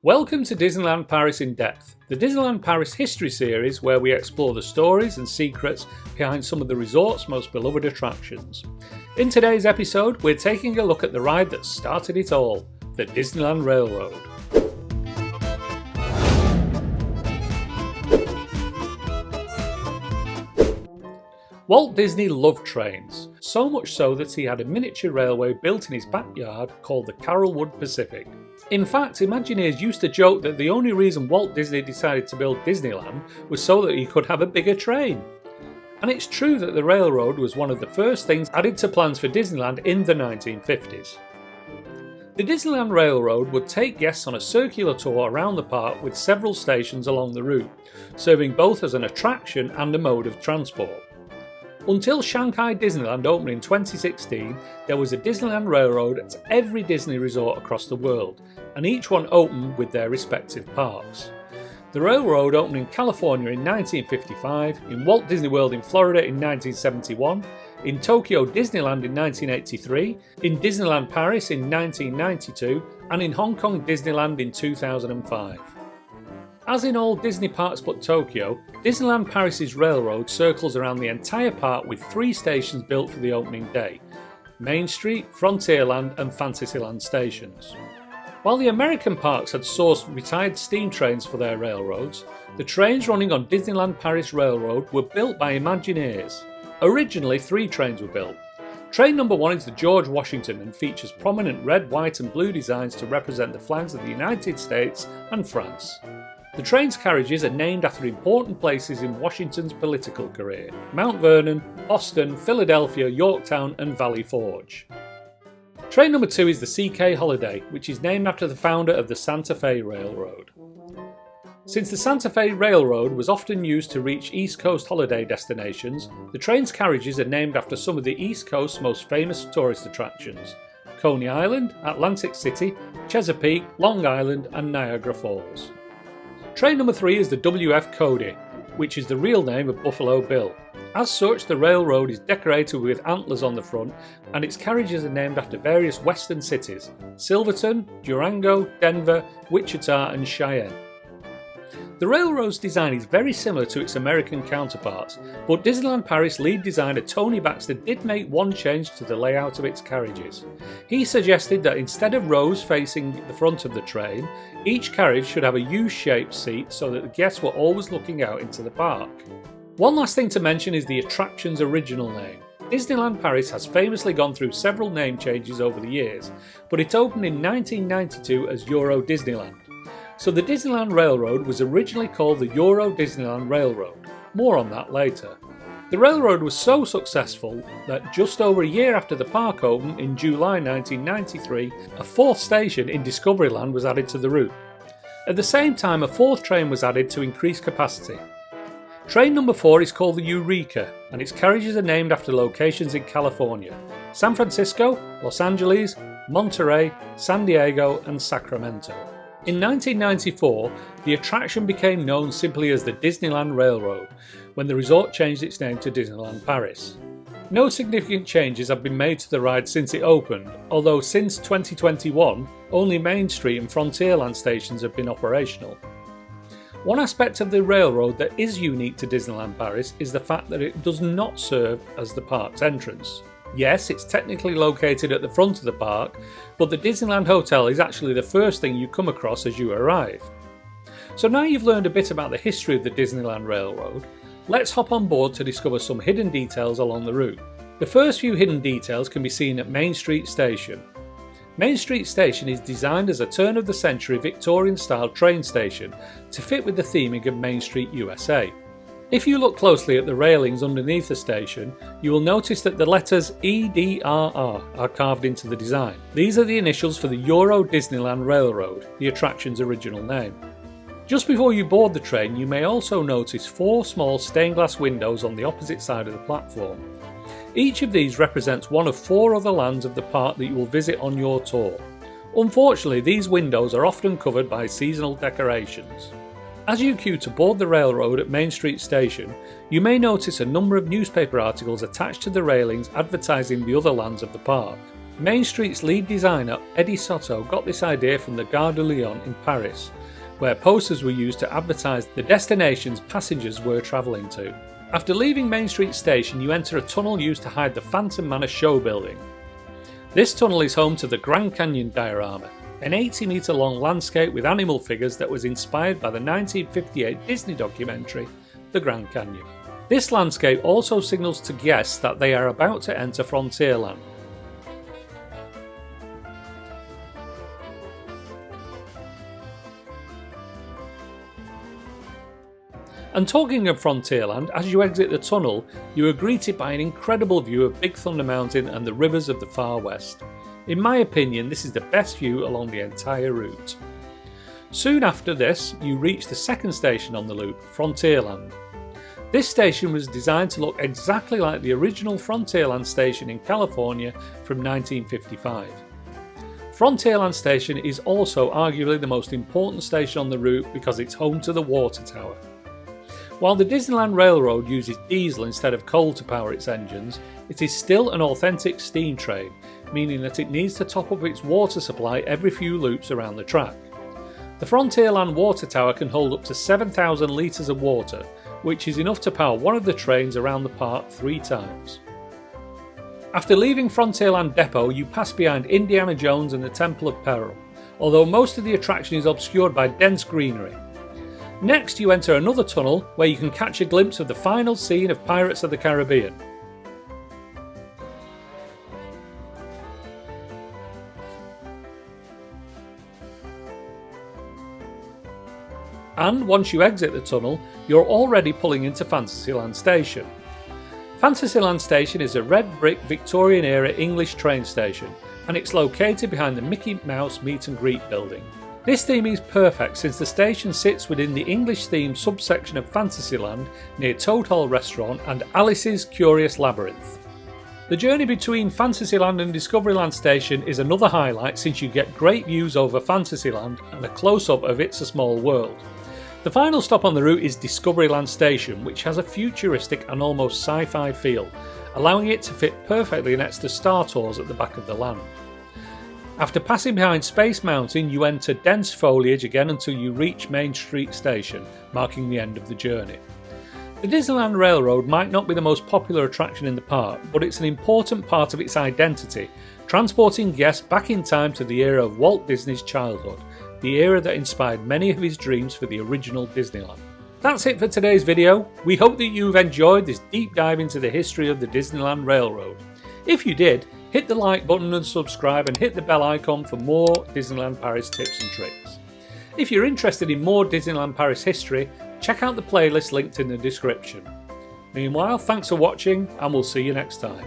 Welcome to Disneyland Paris in Depth, the Disneyland Paris history series where we explore the stories and secrets behind some of the resort's most beloved attractions. In today's episode, we're taking a look at the ride that started it all, the Disneyland Railroad. Walt Disney loved trains, so much so that he had a miniature railway built in his backyard called the Carrollwood Pacific. In fact, Imagineers used to joke that the only reason Walt Disney decided to build Disneyland was so that he could have a bigger train. And it's true that the railroad was one of the first things added to plans for Disneyland in the 1950s. The Disneyland Railroad would take guests on a circular tour around the park with several stations along the route, serving both as an attraction and a mode of transport. Until Shanghai Disneyland opened in 2016, there was a Disneyland Railroad at every Disney resort across the world, and each one opened with their respective parks. The railroad opened in California in 1955, in Walt Disney World in Florida in 1971, in Tokyo Disneyland in 1983, in Disneyland Paris in 1992, and in Hong Kong Disneyland in 2005. As in all Disney parks but Tokyo, Disneyland Paris' railroad circles around the entire park with 3 stations built for the opening day: Main Street, Frontierland and Fantasyland stations. While the American parks had sourced retired steam trains for their railroads, the trains running on Disneyland Paris Railroad were built by Imagineers. Originally 3 trains were built. Train number 1 is the George Washington and features prominent red, white and blue designs to represent the flags of the United States and France. The train's carriages are named after important places in Washington's political career: Mount Vernon, Boston, Philadelphia, Yorktown and Valley Forge. Train number 2 is the CK Holiday, which is named after the founder of the Santa Fe Railroad. Since the Santa Fe Railroad was often used to reach East Coast holiday destinations, the train's carriages are named after some of the East Coast's most famous tourist attractions: Coney Island, Atlantic City, Chesapeake, Long Island and Niagara Falls. Train number 3 is the WF Cody, which is the real name of Buffalo Bill. As such, the railroad is decorated with antlers on the front, and its carriages are named after various western cities: Silverton, Durango, Denver, Wichita and Cheyenne. The railroad's design is very similar to its American counterparts, but Disneyland Paris lead designer Tony Baxter did make one change to the layout of its carriages. He suggested that instead of rows facing the front of the train, each carriage should have a U-shaped seat so that the guests were always looking out into the park. One last thing to mention is the attraction's original name. Disneyland Paris has famously gone through several name changes over the years, but it opened in 1992 as Euro Disneyland. So the Disneyland Railroad was originally called the Euro Disneyland Railroad. More on that later. The railroad was so successful that just over a year after the park opened in July 1993, a 4th station in Discoveryland was added to the route. At the same time, a 4th train was added to increase capacity. Train number 4 is called the Eureka, and its carriages are named after locations in California: San Francisco, Los Angeles, Monterey, San Diego and Sacramento. In 1994, the attraction became known simply as the Disneyland Railroad, when the resort changed its name to Disneyland Paris. No significant changes have been made to the ride since it opened, although since 2021, only Main Street and Frontierland stations have been operational. One aspect of the railroad that is unique to Disneyland Paris is the fact that it does not serve as the park's entrance. Yes, it's technically located at the front of the park, but the Disneyland Hotel is actually the first thing you come across as you arrive. So now you've learned a bit about the history of the Disneyland Railroad, let's hop on board to discover some hidden details along the route. The first few hidden details can be seen at Main Street Station. Main Street Station is designed as a turn-of-the-century Victorian-style train station to fit with the theming of Main Street, USA. If you look closely at the railings underneath the station, you will notice that the letters EDRR are carved into the design. These are the initials for the Euro Disneyland Railroad, the attraction's original name. Just before you board the train, you may also notice 4 small stained glass windows on the opposite side of the platform. Each of these represents one of 4 other lands of the park that you will visit on your tour. Unfortunately, these windows are often covered by seasonal decorations. As you queue to board the railroad at Main Street Station, you may notice a number of newspaper articles attached to the railings advertising the other lands of the park. Main Street's lead designer Eddie Soto got this idea from the Gare de Lyon in Paris, where posters were used to advertise the destinations passengers were travelling to. After leaving Main Street Station, you enter a tunnel used to hide the Phantom Manor show building. This tunnel is home to the Grand Canyon diorama, an 80-metre long landscape with animal figures that was inspired by the 1958 Disney documentary, The Grand Canyon. This landscape also signals to guests that they are about to enter Frontierland. And talking of Frontierland, as you exit the tunnel, you are greeted by an incredible view of Big Thunder Mountain and the rivers of the far west. In my opinion, this is the best view along the entire route. Soon after this, you reach the second station on the loop, Frontierland. This station was designed to look exactly like the original Frontierland station in California from 1955. Frontierland Station is also arguably the most important station on the route because it's home to the water tower. While the Disneyland Railroad uses diesel instead of coal to power its engines, it is still an authentic steam train, meaning that it needs to top up its water supply every few loops around the track. The Frontierland water tower can hold up to 7,000 litres of water, which is enough to power one of the trains around the park 3 times. After leaving Frontierland Depot, you pass behind Indiana Jones and the Temple of Peril, although most of the attraction is obscured by dense greenery. Next, you enter another tunnel where you can catch a glimpse of the final scene of Pirates of the Caribbean. And once you exit the tunnel, you're already pulling into Fantasyland Station. Fantasyland Station is a red brick Victorian era English train station, and it's located behind the Mickey Mouse Meet and Greet building. This theme is perfect since the station sits within the English themed subsection of Fantasyland near Toad Hall Restaurant and Alice's Curious Labyrinth. The journey between Fantasyland and Discoveryland Station is another highlight since you get great views over Fantasyland and a close-up of It's a Small World. The final stop on the route is Discoveryland Station, which has a futuristic and almost sci-fi feel, allowing it to fit perfectly next to Star Tours at the back of the land. After passing behind Space Mountain, you enter dense foliage again until you reach Main Street Station, marking the end of the journey. The Disneyland Railroad might not be the most popular attraction in the park, but it's an important part of its identity, transporting guests back in time to the era of Walt Disney's childhood, the era that inspired many of his dreams for the original Disneyland. That's it for today's video. We hope that you've enjoyed this deep dive into the history of the Disneyland Railroad. If you did, hit the like button and subscribe and hit the bell icon for more Disneyland Paris tips and tricks. If you're interested in more Disneyland Paris history, check out the playlist linked in the description. Meanwhile, thanks for watching and we'll see you next time.